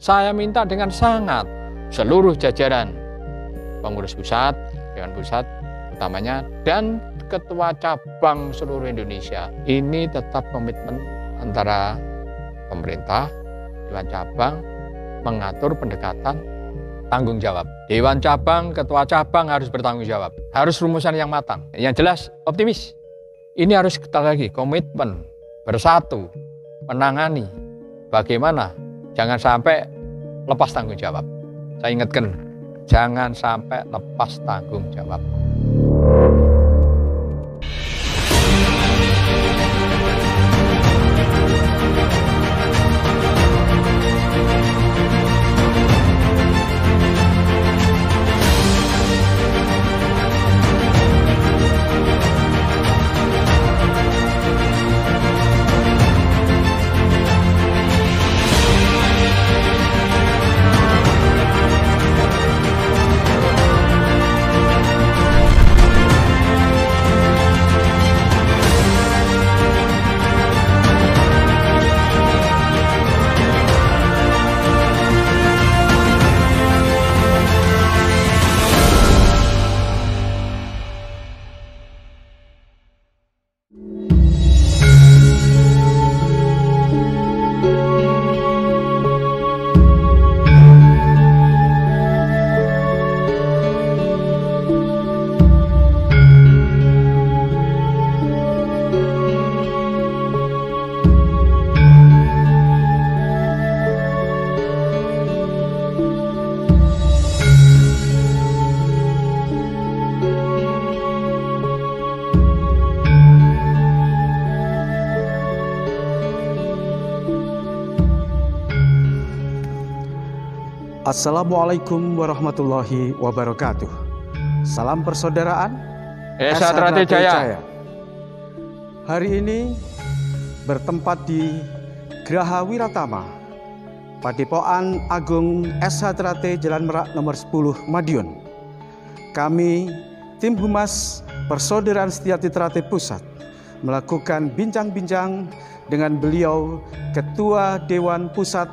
saya minta dengan sangat seluruh jajaran pengurus pusat, Dewan Pusat utamanya, dan ketua cabang seluruh Indonesia, ini tetap komitmen antara pemerintah, Dewan Cabang, mengatur pendekatan tanggung jawab. Dewan Cabang, ketua cabang harus bertanggung jawab. Harus rumusan yang matang. Yang jelas, optimis. Ini harus kita lagi komitmen, bersatu, menangani. Bagaimana? Jangan sampai lepas tanggung jawab. Saya ingatkan, jangan sampai lepas tanggung jawab. Assalamualaikum warahmatullahi wabarakatuh. Salam persaudaraan, Esa Trate Jaya. Hari ini bertempat di Graha Wiratama, Padepokan Agung SH Trate Jalan Merak nomor 10 Madiun. Kami tim Humas Persaudaraan Setiati Trate Pusat melakukan bincang-bincang dengan beliau Ketua Dewan Pusat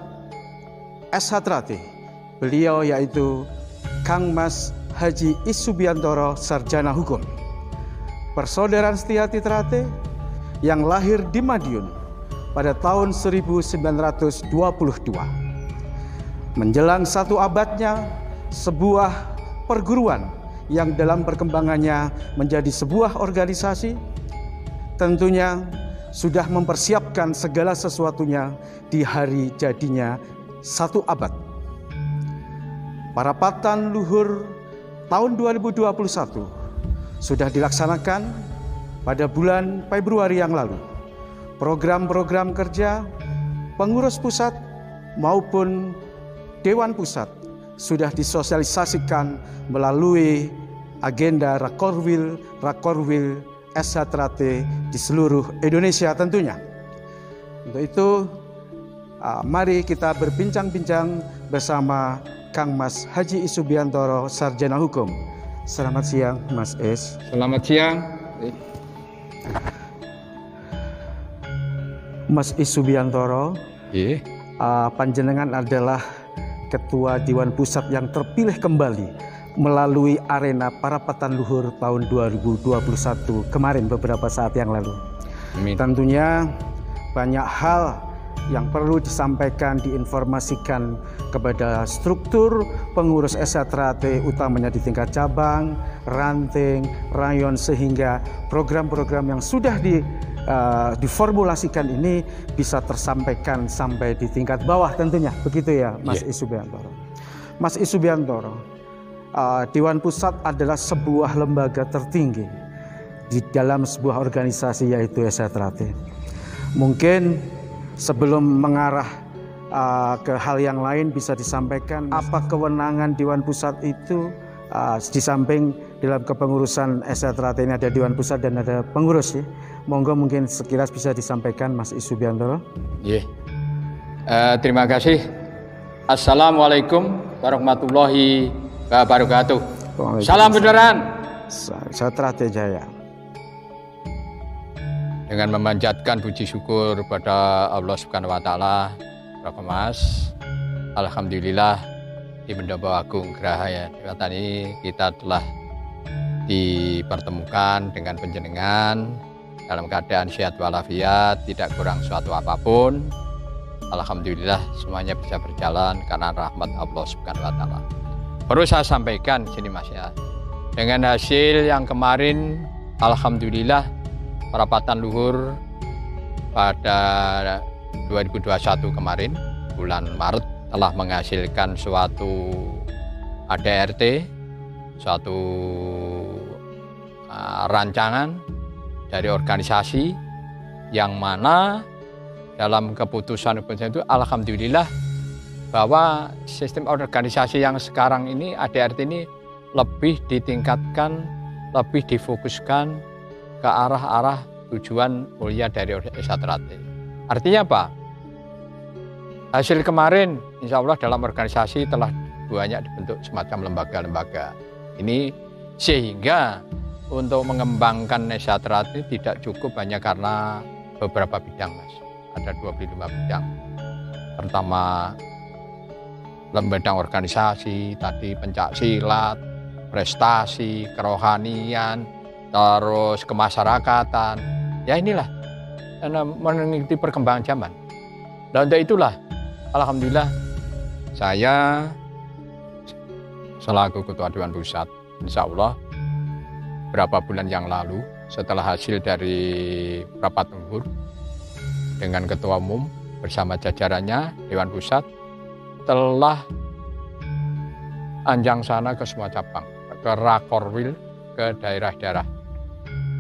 SH Trate. Beliau yaitu Kang Mas Haji Isubiantoro, Sarjana Hukum. Persaudaraan Setiati Trate yang lahir di Madiun pada tahun 1922. Menjelang satu abadnya, sebuah perguruan yang dalam perkembangannya menjadi sebuah organisasi, tentunya sudah mempersiapkan segala sesuatunya di hari jadinya satu abad. Parapatan Luhur tahun 2021 sudah dilaksanakan pada bulan Februari yang lalu. Program-program kerja pengurus pusat maupun Dewan Pusat sudah disosialisasikan melalui agenda Rakorwil SH Trate di seluruh Indonesia tentunya. Untuk itu, mari kita berbincang-bincang bersama Kang Mas Haji Isubiantoro, Sarjana Hukum. Selamat siang, Mas Is. Selamat siang. Mas Isubiantoro, panjenengan adalah Ketua Dewan Pusat yang terpilih kembali melalui arena Parapatan Luhur tahun 2021 kemarin beberapa saat yang lalu. Amin. Tentunya banyak hal yang perlu disampaikan, diinformasikan kepada struktur pengurus SH Trate, utamanya di tingkat cabang, ranting, rayon, sehingga program-program yang sudah diformulasikan ini bisa tersampaikan sampai di tingkat bawah tentunya. Begitu ya, Mas Isubiantoro. Mas Isubiantoro, Dewan Pusat adalah sebuah lembaga tertinggi di dalam sebuah organisasi yaitu SH Trate. Mungkin sebelum mengarah ke hal yang lain bisa disampaikan apa kewenangan Dewan Pusat itu, di samping dalam kepengurusan SH Trate ini ada Dewan Pusat dan ada pengurus ya. Monggo mungkin sekilas bisa disampaikan Mas Isubiantoro. Terima kasih. Assalamualaikum warahmatullahi wabarakatuh. Salam persaudaraan. SH Trate Jaya. Dengan memanjatkan puji syukur kepada Allah Subhanahu wa taala, Bapak Mas, Alhamdulillah di Pendopo Agung Gerahaya Dewatani kita telah dipertemukan dengan panjenengan dalam keadaan sehat walafiat, tidak kurang suatu apapun. Alhamdulillah semuanya bisa berjalan karena rahmat Allah Subhanahu wa taala. Perlu saya sampaikan di sini Mas ya. Dengan hasil yang kemarin alhamdulillah perapatan luhur pada 2021 kemarin bulan Maret telah menghasilkan suatu ADRT, suatu rancangan dari organisasi yang mana dalam keputusan itu alhamdulillah bahwa sistem organisasi yang sekarang ini ADRT ini lebih ditingkatkan, lebih difokuskan ke arah-arah tujuan mulia dari SATRATE. Artinya apa? Hasil kemarin insya Allah dalam organisasi telah banyak dibentuk semacam lembaga-lembaga. Ini sehingga untuk mengembangkan SATRATE tidak cukup hanya karena beberapa bidang Mas. Ada 25 bidang. Pertama lembaga organisasi, tadi pencak silat, prestasi, kerohanian, terus kemasyarakatan. Ya inilah mengikuti perkembangan zaman. Dan untuk itulah alhamdulillah saya selaku Ketua Dewan Pusat insya Allah berapa bulan yang lalu setelah hasil dari rapat luhur dengan Ketua Umum bersama jajarannya Dewan Pusat telah anjang sana ke semua cabang, ke Rakorwil, ke daerah-daerah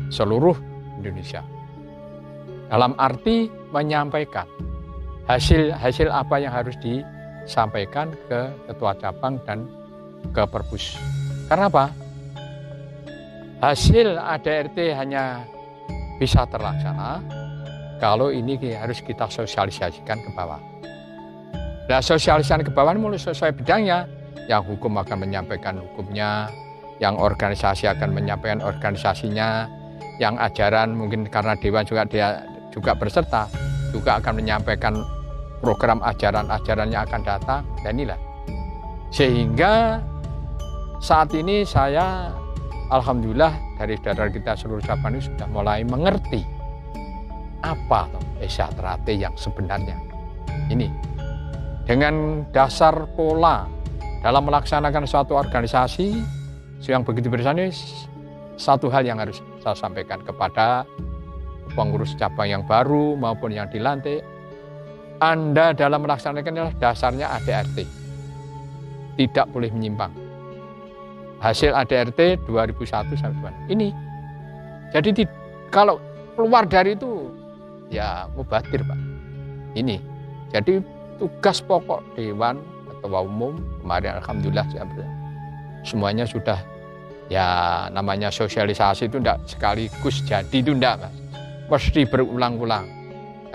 seluruh Indonesia. Dalam arti menyampaikan hasil apa yang harus disampaikan ke ketua cabang dan ke Perpus. Karena apa? Hasil ADRT hanya bisa terlaksana kalau ini harus kita sosialisasikan ke bawah. Nah, sosialisasi ke bawah mulai sesuai bidangnya. Yang hukum akan menyampaikan hukumnya, yang organisasi akan menyampaikan organisasinya, yang ajaran mungkin karena Dewan dia juga berserta, juga akan menyampaikan program ajaran-ajarannya akan datang, dan inilah. Sehingga saat ini saya alhamdulillah dari saudara kita seluruh cabang ini sudah mulai mengerti apa SATRATE yang sebenarnya. Ini dengan dasar pola dalam melaksanakan suatu organisasi yang begitu besar ini, satu hal yang harus saya sampaikan kepada pengurus cabang yang baru maupun yang dilantik, Anda dalam melaksanakan adalah dasarnya ADRT, tidak boleh menyimpang. Hasil ADRT 2001 sampai ini. Jadi kalau keluar dari itu ya mubadir Pak. Ini. Jadi tugas pokok Dewan Ketua Umum kemarin alhamdulillah semuanya sudah ya namanya sosialisasi itu tidak sekaligus jadi itu tidak Mas. Mesti berulang-ulang.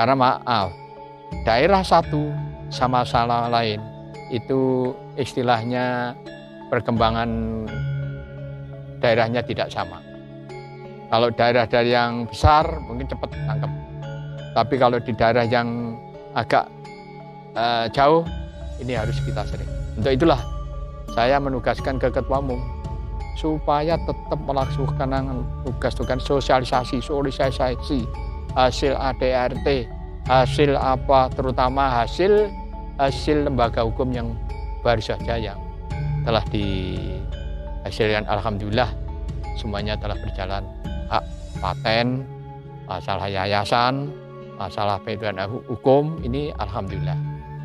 Karena maaf, daerah satu sama salah lain itu istilahnya perkembangan daerahnya tidak sama. Kalau daerah dari yang besar mungkin cepat tangkap. Tapi kalau di daerah yang agak jauh ini harus kita sering. Untuk itulah saya menugaskan ke Ketua Umum supaya tetap melaksanakan tugas-tugas sosialisasi hasil ADRT, hasil apa terutama hasil lembaga hukum yang baru saja yang telah dihasilkan. Alhamdulillah semuanya telah berjalan. Hak paten, masalah yayasan, masalah pedoman hukum ini alhamdulillah.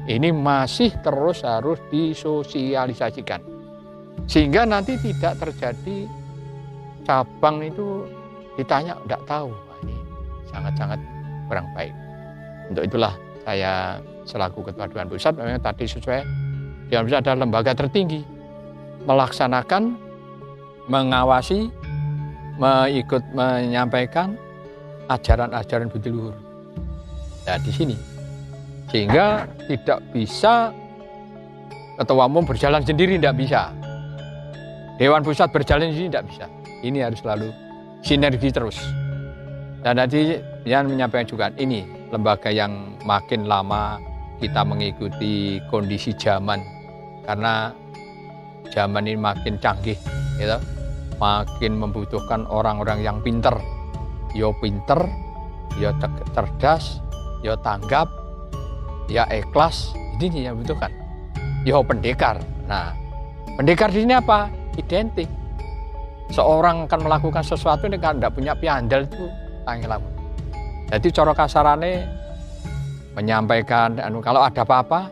Ini masih terus harus disosialisasikan sehingga nanti tidak terjadi cabang itu ditanya tidak tahu. Ini sangat-sangat kurang baik. Untuk itulah saya selaku Ketua Dewan Pusat memang tadi sesuai Dewan Pusat adalah lembaga tertinggi melaksanakan, mengawasi, ikut menyampaikan ajaran-ajaran budi luhur. Nah di sini sehingga tidak bisa Ketua Umum berjalan sendiri, tidak bisa. Dewan Pusat berjalan sendiri tidak bisa. Ini harus selalu sinergi terus. Dan nanti yang menyampaikan juga ini lembaga yang makin lama kita mengikuti kondisi zaman, karena zaman ini makin canggih, gitu. Makin membutuhkan orang-orang yang pinter, yo cerdas, yo tanggap, ya ikhlas. Ini yang dibutuhkan. Yo pendekar. Nah, pendekar di sini apa? Identik. Seorang akan melakukan sesuatu ini kan tidak punya piandal itu angel. Jadi cara kasarane menyampaikan, kalau ada apa-apa,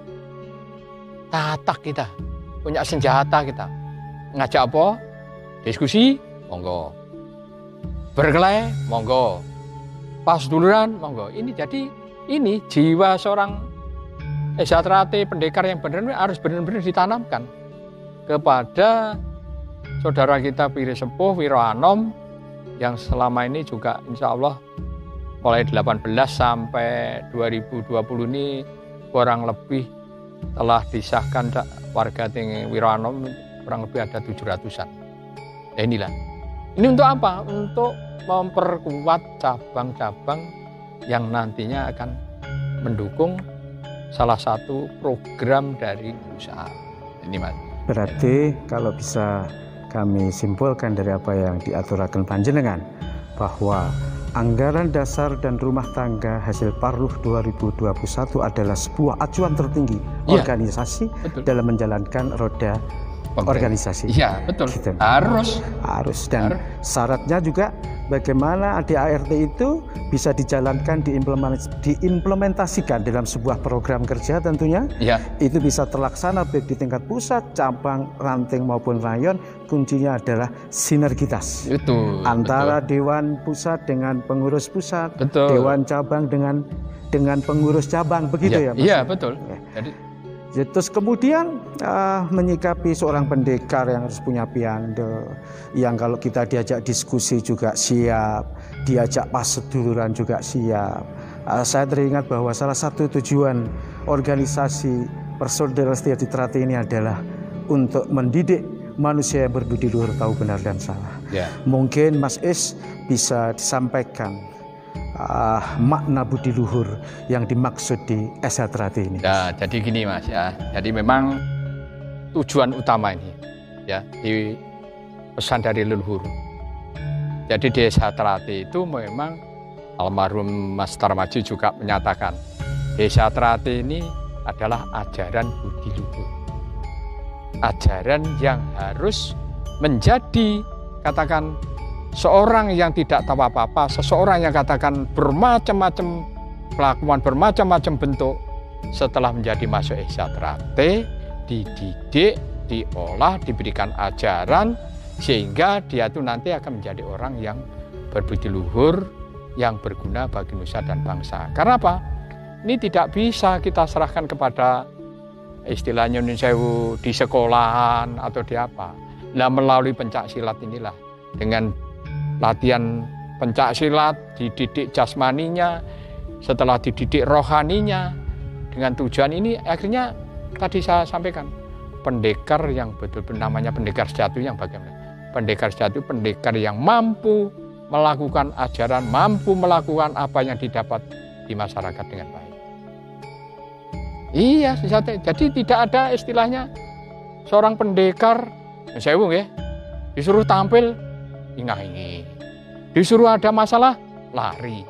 tatak kita, punya senjata kita. Ngajak apa? Diskusi, monggo. Berkelahi, monggo. Pas duluran, monggo. Ini jadi, ini jiwa seorang Esatrate pendekar yang benar harus benar-benar ditanamkan kepada saudara kita Piri Sepuh Wiro Anom yang selama ini juga insya Allah mulai 18 sampai 2020 ini kurang lebih telah disahkan warga Wiro Anom kurang lebih ada 700-an. Ya inilah. Ini untuk apa? Untuk memperkuat cabang-cabang yang nantinya akan mendukung salah satu program dari usaha. Ini Mas. Berarti kalau bisa kami simpulkan dari apa yang diaturaken panjenengan bahwa anggaran dasar dan rumah tangga hasil Parluh 2021 adalah sebuah acuan tertinggi organisasi dalam menjalankan roda organisasi. Iya, betul. Gitu. Harus dan syaratnya juga bagaimana ADART itu bisa dijalankan, diimplementasikan dalam sebuah program kerja tentunya. Ya. Itu bisa terlaksana baik di tingkat pusat, cabang, ranting maupun rayon. Kuncinya adalah sinergitas. Betul. Antara Dewan Pusat dengan pengurus pusat, betul. Dewan Cabang dengan pengurus cabang, begitu ya Mas? Iya, betul. Terus kemudian menyikapi seorang pendekar yang harus punya piando, yang kalau kita diajak diskusi juga siap, diajak paseduluran juga siap. Saya teringat bahwa salah satu tujuan organisasi Persaudaraan Sejahtera ini adalah untuk mendidik manusia yang berbudi luhur, tahu benar dan salah. Ya. Mungkin Mas Is bisa disampaikan makna budi luhur yang dimaksud di Esatrate ini. Ya, jadi gini Mas ya. Jadi memang tujuan utama ini ya di pesan dari leluhur. Jadi di Esatrate itu memang almarhum Mas Tarmaji juga menyatakan Esatrate ini adalah ajaran budi luhur. Ajaran yang harus menjadi katakan seorang yang tidak tahu apa-apa, seseorang yang katakan bermacam-macam kelakuan, bermacam-macam bentuk, setelah menjadi masuk Esatrate, dididik, diolah, diberikan ajaran, sehingga dia itu nanti akan menjadi orang yang berbudi luhur, yang berguna bagi nusa dan bangsa. Karena apa? Ini tidak bisa kita serahkan kepada istilahnya Sewu di sekolahan atau di apa. Nah, melalui pencak silat inilah, dengan latihan pencak silat, dididik jasmaninya, setelah dididik rohaninya, dengan tujuan ini akhirnya tadi saya sampaikan pendekar yang betul-betul namanya pendekar sejati yang bagaimana? Pendekar sejati, pendekar yang mampu melakukan ajaran, mampu melakukan apa yang didapat di masyarakat dengan baik. Iya, jadi tidak ada istilahnya seorang pendekar, sewu ya, disuruh tampil ingah-ingih, disuruh ada masalah lari.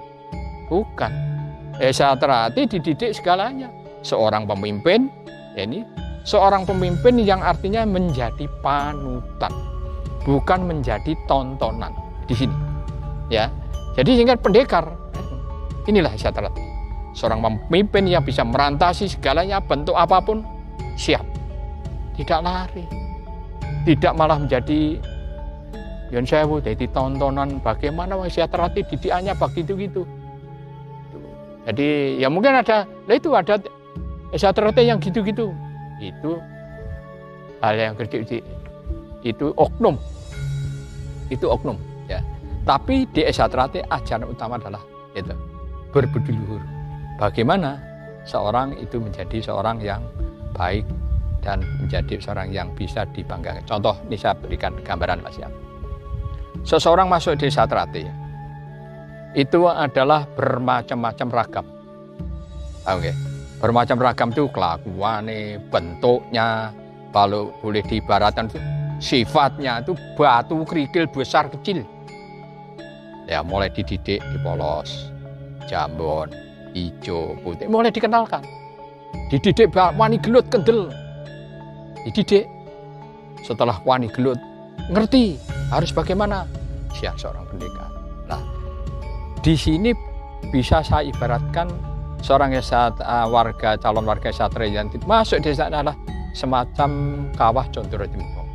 Bukan. Esatrate dididik segalanya. Seorang pemimpin, ya ini seorang pemimpin yang artinya menjadi panutan, bukan menjadi tontonan di sini. Ya, jadi sehingga pendekar inilah Esatrate. Seorang pemimpin yang bisa merantasi segalanya, bentuk apapun siap, tidak lari, tidak malah menjadi Yon Sewu jadi tontonan bagaimana Esatrate didikannya begitu-gitu. Jadi ya mungkin ada Esatrate yang gitu-gitu. Itu hal yang kecil, itu oknum. Itu oknum ya. Tapi di Esatrate ajaran utama adalah itu berbudi luhur. Bagaimana seorang itu menjadi seorang yang baik dan menjadi seorang yang bisa dibanggakan. Contoh ini saya berikan gambaran Mas ya. Seseorang masuk di Esatrate ya, itu adalah bermacam-macam ragam. Oke. Bermacam ragam itu kelakuannya, bentuknya, kalau boleh diibaratkan itu sifatnya itu batu kerikil besar kecil. Ya mulai dididik, dipolos, jambon, hijau, putih, mulai dikenalkan. Dididik wani gelut kendel. Dididik. Setelah wani gelut, ngerti harus bagaimana. Siap seorang pendekar. Nah, di sini bisa saya ibaratkan seorang calon warga satria yang masuk desa adalah semacam kawah Condro Timpong.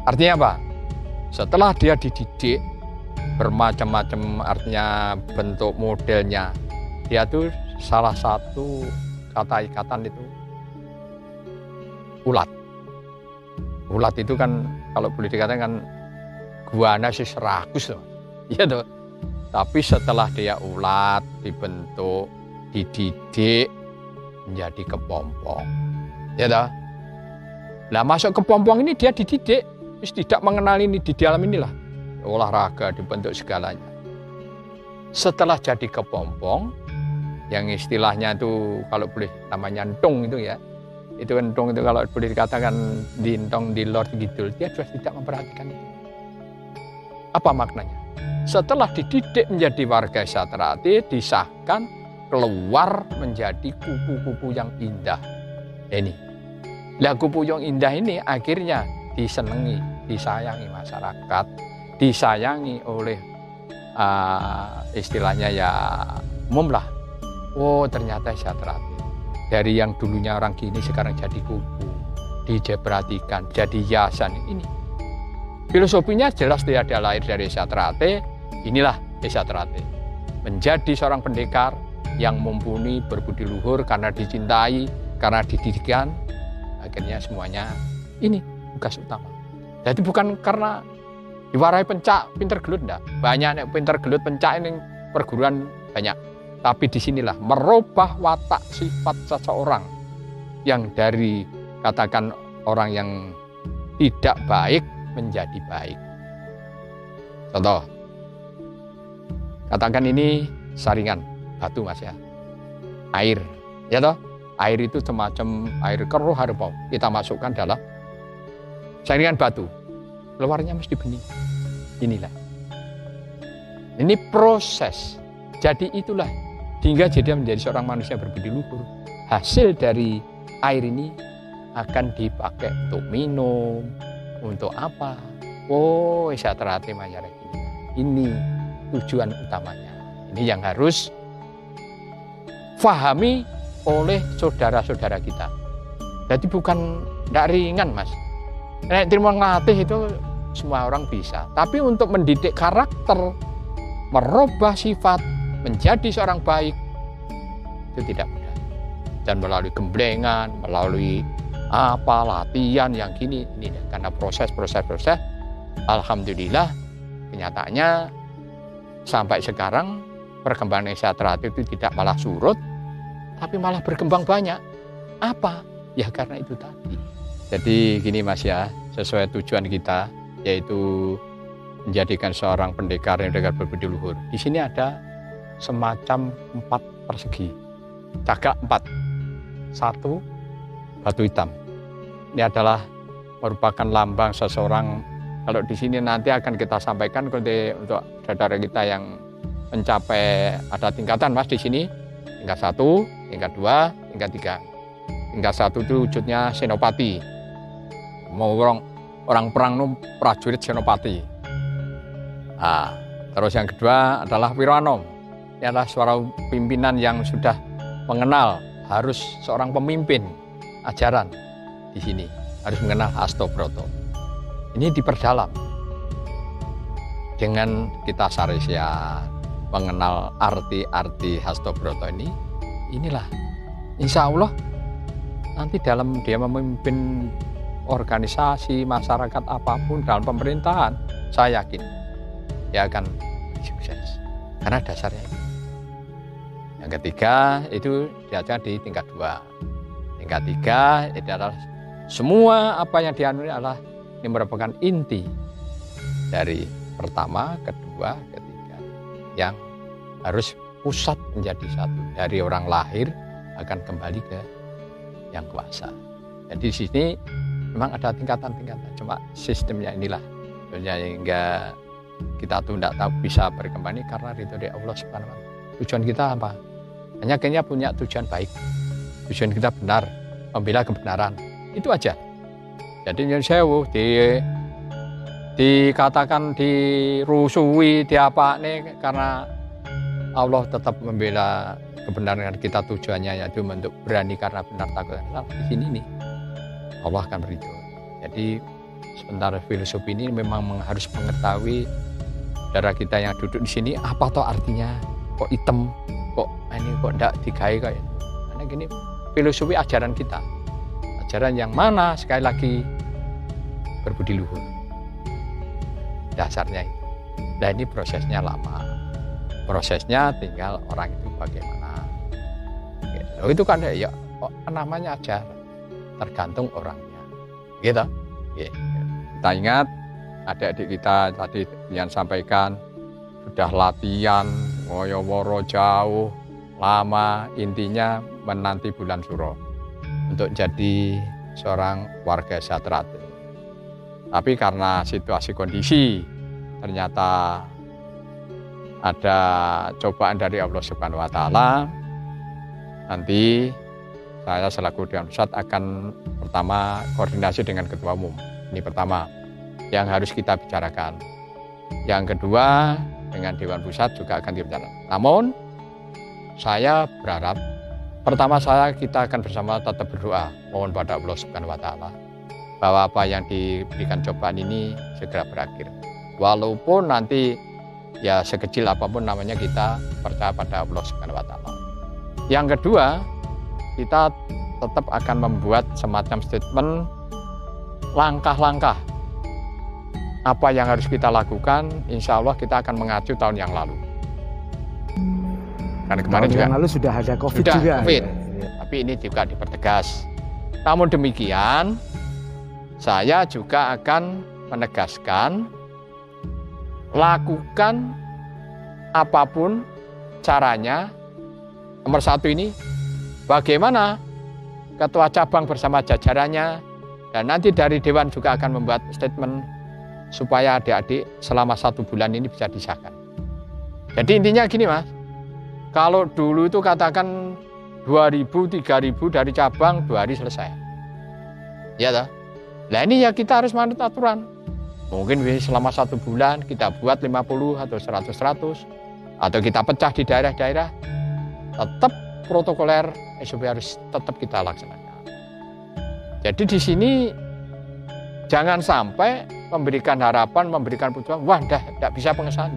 Artinya apa? Setelah dia dididik bermacam-macam, artinya bentuk modelnya, dia tuh salah satu kata ikatan itu ulat. Ulat itu kan kalau boleh dikatakan guana sis rakus loh. Iya toh. Tapi setelah dia ulat, dibentuk, dididik menjadi kepompong. Ya toh. Nah, masuk kepompong ini dia dididik, terus tidak mengenal ini di dalam inilah. Olahraga dibentuk segalanya. Setelah jadi kepompong, yang istilahnya itu kalau boleh namanya entung itu ya. Itu entung itu kalau boleh dikatakan dintong di Lord Kidul, dia sudah tidak memperhatikan itu. Apa maknanya? Setelah dididik menjadi warga Satrate, disahkan keluar menjadi kupu-kupu yang indah. Ini. Lah kupu yang indah ini akhirnya disenangi, disayangi masyarakat, disayangi oleh istilahnya ya umum lah. Oh ternyata Satrate. Dari yang dulunya orang gini sekarang jadi kupu. Diperhatikan, jadi hiasan ini. Filosofinya jelas dia ada lahir dari Satrate, inilah Satrate. Menjadi seorang pendekar yang mumpuni, berbudi luhur karena dicintai, karena dididikan, akhirnya semuanya ini tugas utama. Jadi bukan karena diwarai pencak, pinter gelut enggak. Banyak yang pinter gelut pencak ini perguruan banyak. Tapi disinilah merubah watak sifat seseorang yang dari katakan orang yang tidak baik menjadi baik. Contoh, katakan ini saringan batu mas ya, air, ya toh, air itu semacam air keruh harimau. Kita masukkan dalam saringan batu, keluarnya mesti bening. Inilah, ini proses. Jadi itulah hingga jadi menjadi seorang manusia berbudi luhur. Hasil dari air ini akan dipakai untuk minum. Untuk apa? Oh, Satrate Manyar ini tujuan utamanya. Ini yang harus fahami oleh saudara-saudara kita. Jadi bukan tidak ringan mas. Nek terima ngelatih itu semua orang bisa. Tapi untuk mendidik karakter, merubah sifat, menjadi seorang baik, itu tidak mudah. Dan melalui gemblengan, melalui latihan yang gini ini karena proses alhamdulillah kenyataannya sampai sekarang perkembangan Satrate itu tidak malah surut tapi malah berkembang banyak. Apa? Ya karena itu tadi. Jadi gini mas ya, sesuai tujuan kita yaitu menjadikan seorang pendekar yang berbudi luhur. Di sini ada semacam 4 persegi. Cagak 4. 1 batu hitam. Ini adalah merupakan lambang seseorang. Kalau di sini nanti akan kita sampaikan untuk saudara kita yang mencapai ada tingkatan mas di sini. Tingkat 1, tingkat 2, tingkat 3. Tingkat 1 itu wujudnya senopati. Mau orang perang itu prajurit senopati. Nah, terus yang kedua adalah Wirwanom. Ini adalah seorang pimpinan yang sudah mengenal harus seorang pemimpin ajaran. Di sini harus mengenal Hastobroto. Ini diperdalam dengan kita Saresya mengenal arti-arti Hastobroto ini. Inilah insya Allah nanti dalam dia memimpin organisasi masyarakat apapun dalam pemerintahan, saya yakin dia akan sukses karena dasarnya itu. Yang ketiga itu diajar di tingkat 2. Tingkat 3 itu adalah semua apa yang dianut adalah ini merupakan inti dari pertama, kedua, ketiga yang harus pusat menjadi satu. Dari orang lahir akan kembali ke yang kuasa. Jadi di sini memang ada tingkatan-tingkatan, cuma sistemnya inilah sehingga kita tuh tidak tahu bisa berkembang ini karena ridho dari Allah Subhanahu wa Ta'ala. Tujuan kita apa? Hanya kayaknya punya tujuan baik, tujuan kita benar, membela kebenaran, itu aja. Jadi nyuwun sewu dikatakan dirusui diapakne karena Allah tetap membela kebenaran kita, tujuannya yaitu untuk berani karena benar takut salah. Di sini nih Allah akan beridho. Jadi sebentar filosofi ini memang harus mengetahui saudara kita yang duduk di sini apa toh artinya, kok hitam, kok ini kok tidak digawe kayak itu. Karena gini filosofi ajaran kita, ajaran yang mana sekali lagi berbudi luhur dasarnya itu. Nah ini prosesnya lama, prosesnya tinggal orang itu bagaimana gitu. Itu kan ya namanya ajaran, tergantung orangnya gitu. Kita ingat adik-adik kita tadi yang sampaikan sudah latihan woyo-woro jauh lama, intinya menanti bulan Suro untuk jadi seorang warga sejahtera. Tapi karena situasi kondisi ternyata ada cobaan dari Allah Subhanahu wa Ta'ala, nanti saya selaku Dewan Pusat akan pertama koordinasi dengan Ketua Umum. Ini pertama yang harus kita bicarakan. Yang kedua dengan Dewan Pusat juga akan dibicarakan. Namun saya berharap pertama kita akan bersama tetap berdoa mohon pada Allah Subhanahu wa Ta'ala bahwa apa yang diberikan cobaan ini segera berakhir. Walaupun nanti ya sekecil apapun namanya kita percaya pada Allah Subhanahu wa Ta'ala. Yang kedua, kita tetap akan membuat semacam statement langkah-langkah apa yang harus kita lakukan. Insya Allah kita akan mengacu tahun yang lalu. Karena kemarin tahun juga yang lalu sudah ada COVID juga. COVID. Tapi ini juga dipertegas. Namun demikian, saya juga akan menegaskan lakukan apapun caranya. Nomor satu ini bagaimana ketua cabang bersama jajarannya dan nanti dari Dewan juga akan membuat statement supaya adik-adik selama 1 bulan ini bisa disahkan. Jadi intinya gini Mas, kalau dulu itu katakan 2.000, 3.000 dari cabang 2 hari selesai. Ya toh? Nah ini ya kita harus manut aturan. Mungkin selama 1 bulan kita buat 50 atau 100 atau kita pecah di daerah-daerah. Tetap protokoler SOP harus tetap kita laksanakan. Jadi di sini jangan sampai memberikan harapan, memberikan pujian, wah tidak bisa pengesahan.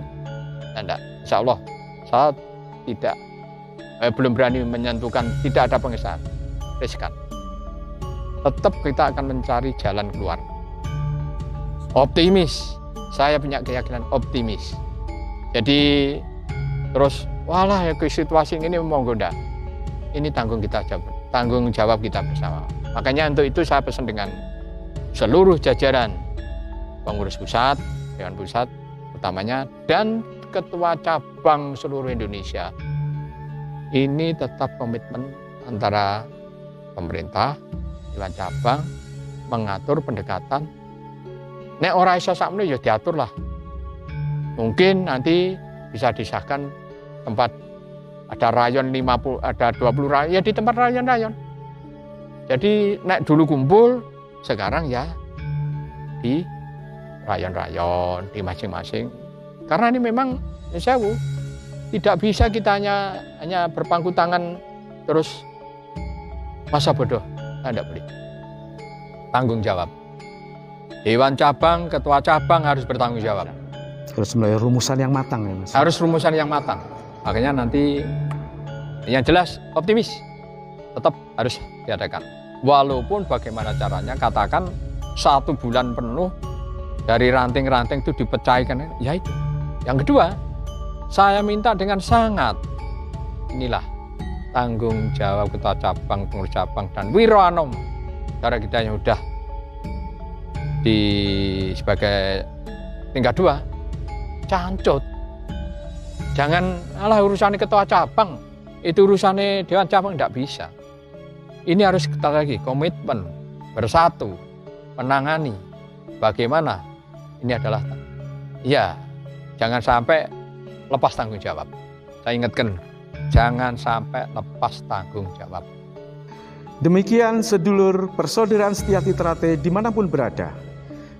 Tidak, insya Allah saya tidak belum berani menyentuhkan tidak ada pengesahan. Riskan. Tetap kita akan mencari jalan keluar. Optimis, saya punya keyakinan optimis. Jadi terus, walah ya ke situasi ini monggo ndak. Ini tanggung jawab kita bersama. Makanya untuk itu saya pesan dengan seluruh jajaran pengurus pusat, Dewan Pusat utamanya dan ketua cabang seluruh Indonesia. Ini tetap komitmen antara pemerintah, Dewan Cabang mengatur pendekatan. Nek ora iso sakmene ya diatur lah. Mungkin nanti bisa disahkan tempat ada rayon 50, ada 20 rayon ya di tempat rayon-rayon. Jadi nek dulu kumpul, sekarang ya di rayon-rayon di masing-masing. Karena ini memang sewu tidak bisa kita hanya berpangku tangan terus masa bodoh. Tidak boleh. Tanggung jawab. Dewan cabang, ketua cabang harus bertanggung jawab. Harus mulai rumusan yang matang ya Mas. Harus rumusan yang matang. Makanya nanti yang jelas optimis tetap harus diadakan. Walaupun bagaimana caranya, katakan 1 bulan penuh dari ranting-ranting itu dipecahkan, ya itu. Yang kedua, saya minta dengan sangat, inilah tanggung jawab ketua cabang, pengurus cabang, dan Wiro Anom, saudara kita yang sudah sebagai tingkat 2, cancut. Jangan urusan ketua cabang, Itu urusannya Dewan Cabang tidak bisa. Ini harus kita lagi komitmen, bersatu, menangani. Bagaimana? Ini adalah, ya, jangan sampai lepas tanggung jawab. Saya ingatkan, jangan sampai lepas tanggung jawab. Demikian sedulur persaudaraan Setia-hati Ternate dimanapun berada.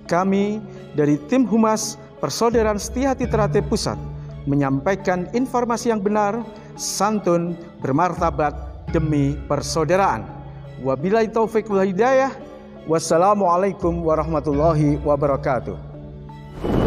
Kami dari tim Humas Persaudaraan Setia-hati Ternate Pusat menyampaikan informasi yang benar, santun, bermartabat demi persaudaraan. Wabillahi taufik wal hidayah. Wassalamualaikum warahmatullahi wabarakatuh.